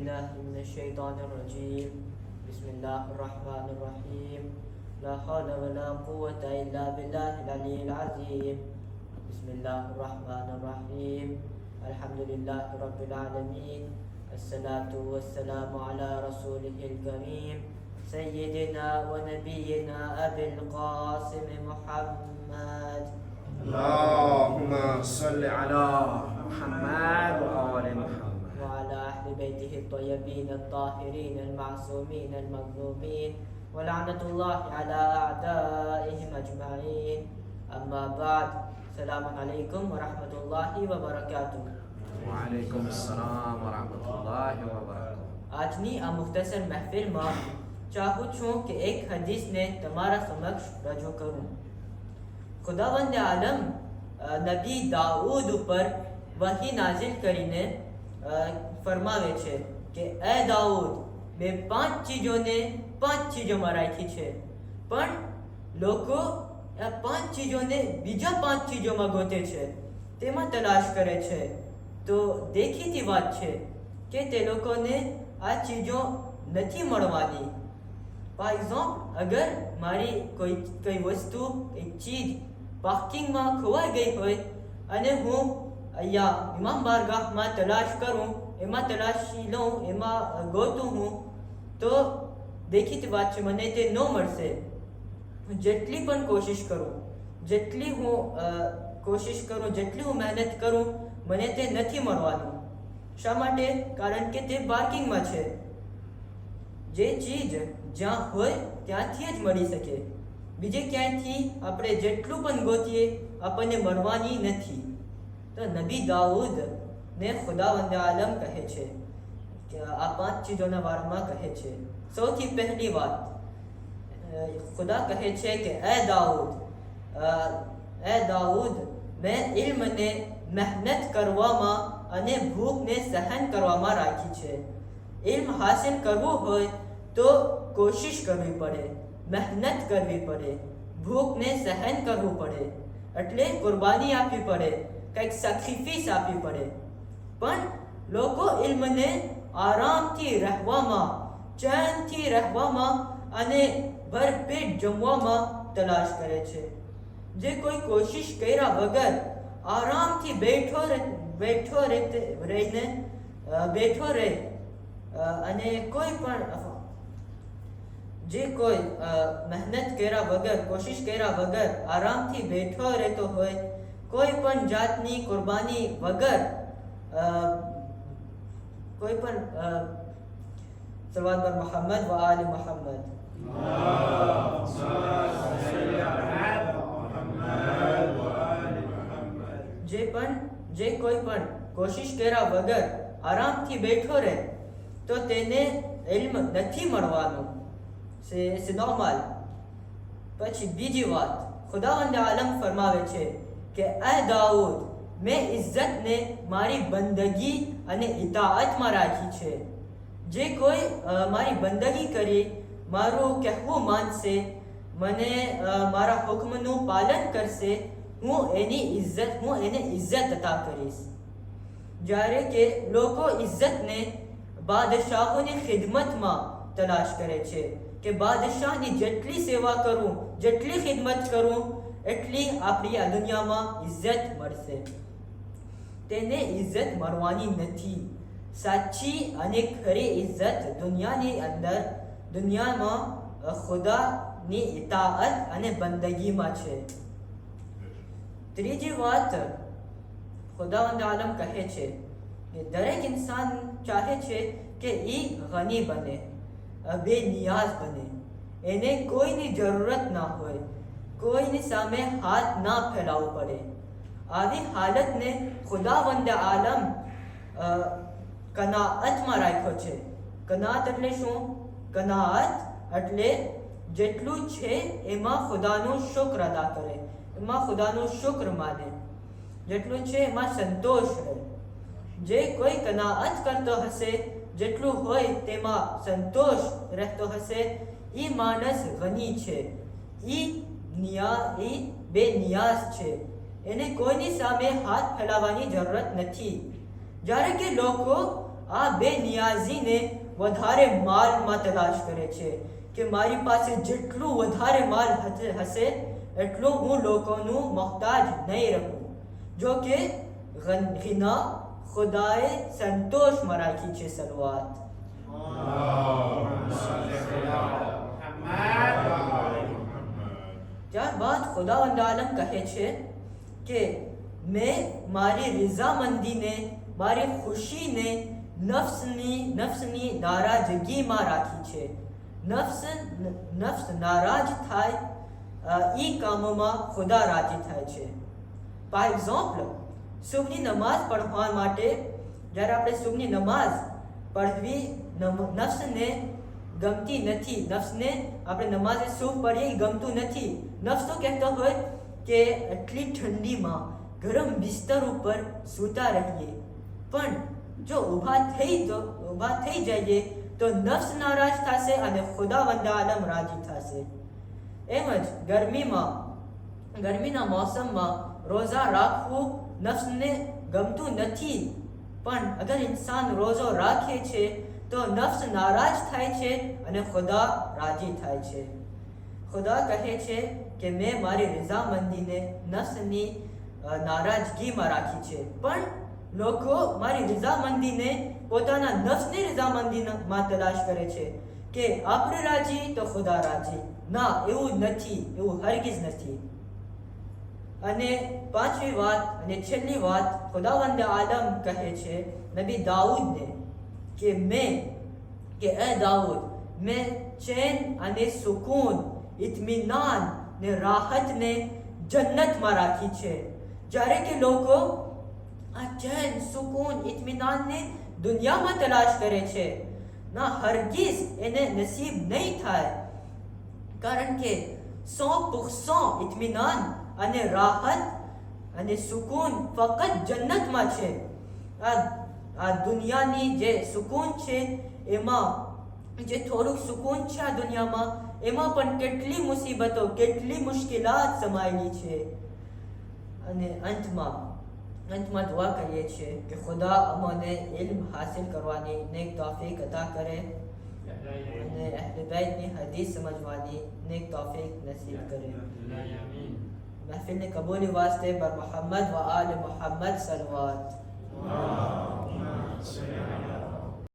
بالله من الشيطان الرجيم بسم الله الرحمن الرحيم لا حول ولا قوة إلا بالله العلي العظيم بسم الله الرحمن الرحيم الحمد لله رب العالمين الصلاة والسلام على رسوله الكريم سيدنا ونبينا أبي القاسم محمد اللهم صل على محمد وآل محمد وعلى أهل بيته الطيبين الطاهرين المعصومين المظلومين ولعنة الله على أعدائهم أجمعين أما بعد السلام عليكم ورحمة الله وبركاته وعليكم السلام ورحمة الله وبركاته. આજની આ મુખ્તસર મહેફિલમાં ચાહું છું કે એક હદીસને તમારા સમક્ષ રજૂ કરું. ખુદાવંદ આલમ નબી દાઉદ ઉપર વહી નાઝિલ કરીને ફરમાવે છે કે એ દાઉદ મેં પાંચ ચીજોમાં રાખી છે, પણ લોકો આ પાંચ ચીજોને બીજા પાંચ ચીજોમાં ગોતે છે, તેમાં તલાશ કરે છે. તો દેખીતી વાત છે કે તે લોકોને આ ચીજો નથી મળવાની. ફોર એક્ઝામ્પલ, અગર મારી કોઈ વસ્તુ એક ચીજ પાર્કિંગમાં ખોવાઈ ગઈ હોય અને હું અહીંયા ઇમામ બારગાહમાં તલાશ કરું, એમાં તલાશી લઉં, એમાં ગોતું હું, તો દેખીતી વાત છે મને તે ન મળશે. જેટલી પણ કોશિશ કરું, જેટલી હું મહેનત કરું, મને તે નથી મળવાનું. શા માટે? કારણ કે તે પાર્કિંગમાં છે. જે ચીજ જ્યાં હોય ત્યાંથી જ મળી શકે, બીજે ક્યાંયથી આપણે જેટલું પણ ગોતીએ આપણને મળવાની નથી. તો નબી દાઉદ ને ખુદાવંદ આલમ કહે છે કે આ પાંચ ચીજોના બારામાં કહે છે. સૌથી પહેલી વાત, ખુદા કહે છે કે એ દાઉદ મેં ઇલ્મને મહેનત કરવામાં અને ભૂખને સહન કરવામાં રાખી છે. ઇલ્મ હાસિલ કરવું હોય તો કોશિશ કરવી પડે, મહેનત કરવી પડે, ભૂખને સહન કરવું પડે, એટલે કુરબાની આપવી પડે, કંઈક સેક્રિફિસ આપવી પડે. પણ લોકો ઇલ્મને આરામથી રહેવામાં, ચેનથી રહેવામાં અને ભરપેટ જમવામાં તલાશ કરે છે. જે કોઈ કોશિશ કર્યા વગર આરામથી બેઠો રહે અને કોઈ મહેનત કર્યા વગર, કોશિશ કર્યા વગર આરામથી બેઠો રહેતો હોય, કોઈ પણ જાતની કુરબાની વગર, કોઈ પણ સલવાત પર મોહમ્મદ વ આલ મોહમ્મદ જે કોઈ પણ કોશિશ કર્યા વગર આરામથી બેઠો રહે તો તેને ઇલ્મ નથી મળવાનું. c'est normal. પછી બીજી વાત, ખુદાવંદ આલમ ફરમાવે છે કે એ દાઉદ મેં ઇજ્જતને મારી બંદગી અને ઇતાઅતમાં રાખી છે. જે કોઈ મારી બંદગી કરી, મારું કહેવું માનશે, મને મારા હુકમનું પાલન કરશે, હું એને ઇજ્જત અતા કરીશ. જ્યારે કે લોકો ઇજ્જતને બાદશાહોની ખિદમતમાં તલાશ કરે છે કે બાદશાહની જેટલી સેવા કરું, જેટલી ખિદમત કરું, એટલી આપણી આ દુનિયામાં ઇજ્જત મળશે. તેને ઇજ્જત મળવાની નથી. સાચી અને ખરી ઇજ્જત દુનિયામાં ખુદાની ઇતાઅત અને બંદગીમાં છે. ત્રીજી વાત, ખુદાવંદ આલમ કહે છે કે દરેક ઇન્સાન ચાહે છે કે એ ગની બને, બેનિયાઝ બને, એને કોઈની જરૂરત ના હોય, કોઈની સામે હાથ ના ફેલાવવું પડે. આવી હાલતને ખુદાવંદ આલમ કનાઅતમાં રાખ્યો છે. કનાઅત એટલે શું? કનાઅત એટલે જેટલું છે એમાં ખુદાનું શુક્ર અદા કરે, એમાં ખુદાનું શુક્ર માને, જેટલું છે એમાં સંતોષ રહે. જે કોઈ કનાઅત કરતો હશે, જેટલું હોય તેમાં સંતોષ રહેતો હશે, એ માણસ ગની છે, એ બેનિયાઝ છે, એને કોઈની સામે હાથ ફેલાવવાની જરૂરત નથી. જ્યારે કે લોકો આ બેનિયાઝીને વધારે માલમાં તલાશ કરે છે કે મારી પાસે જેટલું વધારે માલ હશે એટલું હું લોકોનું મોહતાજ નહીં રહું. જો કે ગિના ખુદાએ સંતોષમાં રાખી છે. સલવાત. ત્યારબાદ ખુદાવંદ આલમ કહે છે કે મેં મારી રઝામંદીને, મારી ખુશીને નફ્સની નારાજગીમાં રાખી છે. નફ્સ નારાજ થાય એ કામોમાં ખુદા રાજી થાય છે. બાય એક્ઝામ્પલ, સુબહની નમાઝ પઢવા માટે જ્યારે આપણે સુબહની નમાઝ પઢવી નફ્સને ગમતી નથી, નફ્સને આપણે નમાઝે સુબહ પઢીએ ગમતું નથી. નફ્સ તો કહેતો હોય કે એટલી ઠંડીમાં ગરમ બિસ્તર ઉપર સૂતા રહીએ, પણ જો ઊભા થઈ જઈએ તો નફ્સ નારાજ થશે અને ખુદાવંદ આલમ રાજી થશે. એમ જ ગરમીના મોસમમાં રોઝા રાખવું નફ્સને ગમતું નથી, પણ અગર ઇન્સાન રોઝો રાખે છે તો નફ્સ નારાજ થાય છે અને ખુદા રાજી થાય છે. ખુદા કહે છે કે મેં મારી રઝામંદીને નફ્સની નારાજગીમાં રાખી છે, પણ લોકો મારી રઝામંદીને પોતાના નફ્સની રઝામંદીમાં તલાશ કરે છે કે આપણે રાજી તો ખુદા રાજી. ના, એવું નથી, એવું હરગિઝ નથી. અને પાંચમી વાત અને છેલ્લી વાત ખુદાવંદ આલમ કહે છે નબી દાઉદને કે એ દાઉદ, મેં ચેન અને સુકૂન, ઇત્મીનાન ને રાહતને જન્નતમાં રાખી છે. જ્યારે કે લોકો આ ચેન, સુકૂન, ઇત્મીનાનને દુનિયામાં તલાશ કરે છે, ના, હરગીઝ એને નસીબ નહીં થાય. કારણ કે 100% ઇત્મીનાન અને રાહત અને સુકૂન ફક્ત જન્નતમાં છે. આ દુનિયાની જે સુકૂન છે, એમાં જે થોડુંક સુકૂન છે આ દુનિયામાં, એમાં પણ કેટલી મુસીબતો, કેટલી મુશ્કેલાત સમાયેલી છે. અને અંતમાં દુઆ કરીએ છીએ કે ખુદા અમને ઇલ્મ હાસિલ કરવાની નેક તૌફીક અતા કરે અને અહલે બેતની હદીસ સમજવાની નેક તૌફીક નસીબ કરે. महफिल ने कबूली वास्ते बर मोहम्मद व आल मोहम्मद सलवात.